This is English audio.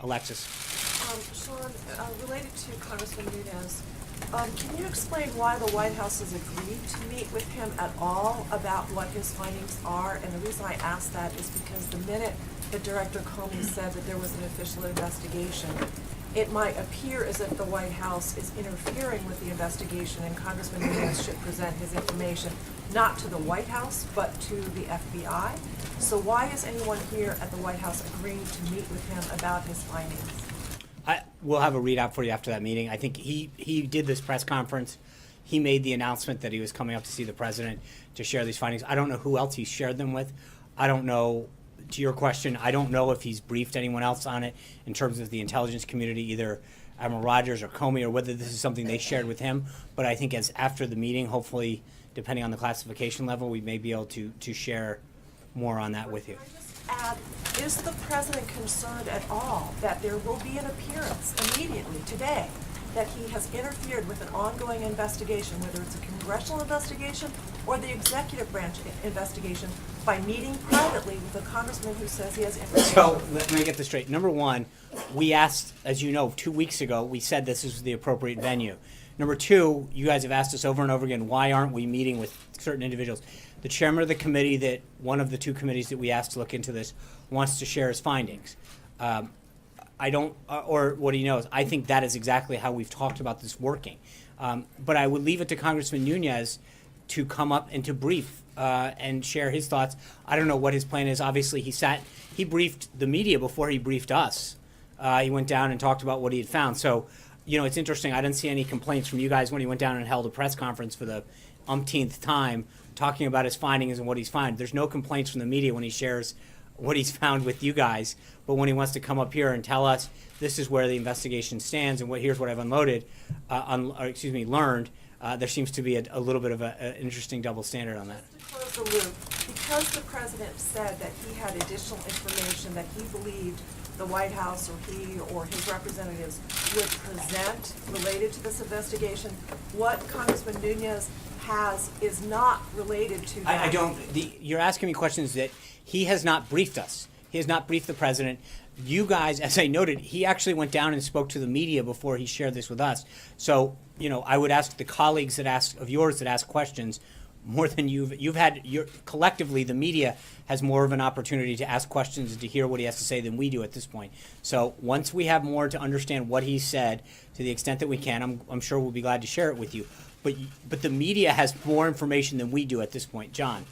Alexis. Sean, related to Congressman Nunes, can you explain why the White House has agreed to meet with him at all about what his findings are? And the reason I ask that is because the minute that Director Comey said that there was an official investigation, it might appear as if the White House is interfering with the investigation, and Congressman Nunes should present his information not to the White House, but to the FBI. So why is anyone here at the White House agreeing to meet with him about his findings? We'll have a readout for you after that meeting. I think he did this press conference. He made the announcement that he was coming up to see the president to share these findings. I don't know who else he shared them with. I don't know, to your question, I don't know if he's briefed anyone else on it in terms of the intelligence community, either Admiral Rogers or Comey, or whether this is something they shared with him. But I think as after the meeting, hopefully, depending on the classification level, we may be able to share more on that with you. Add, is the president concerned at all that there will be an appearance immediately today that he has interfered with an ongoing investigation, whether it's a congressional investigation or the executive branch investigation, by meeting privately with a congressman who says he has information? So let me get this straight. Number one, we asked, as you know, 2 weeks ago, we said this is the appropriate venue. Number two, you guys have asked us over and over again, why aren't we meeting with certain individuals? The chairman of the committee, that one of the two committees that we asked to look into this, wants to share his findings. I don't, or what he knows. I think that is exactly how we've talked about this working. But I would leave it to Congressman Nunes to come up and to brief and share his thoughts. I don't know what his plan is. Obviously, he briefed the media before he briefed us. He went down and talked about what he had found. So, you know, it's interesting. I didn't see any complaints from you guys when he went down and held a press conference for the umpteenth time talking about his findings and what he's found. There's no complaints from the media when he shares what he's found with you guys, but when he wants to come up here and tell us this is where the investigation stands and here's what I've learned, there seems to be a little bit of an interesting double standard on that. Just to close the loop, because the president said that he had additional information that he believed the White House or he or his representatives would present related to this investigation, what Congressman Nunes has is not related to that. I don't. You're asking me questions that he has not briefed us. He has not briefed the president. You guys, as I noted, he actually went down and spoke to the media before he shared this with us. So, you know, I would ask the colleagues that ask questions more than you've had. Collectively, the media has more of an opportunity to ask questions and to hear what he has to say than we do at this point. So once we have more to understand what he said, to the extent that we can, I'm sure we'll be glad to share it with you. But the media has more information than we do at this point. John.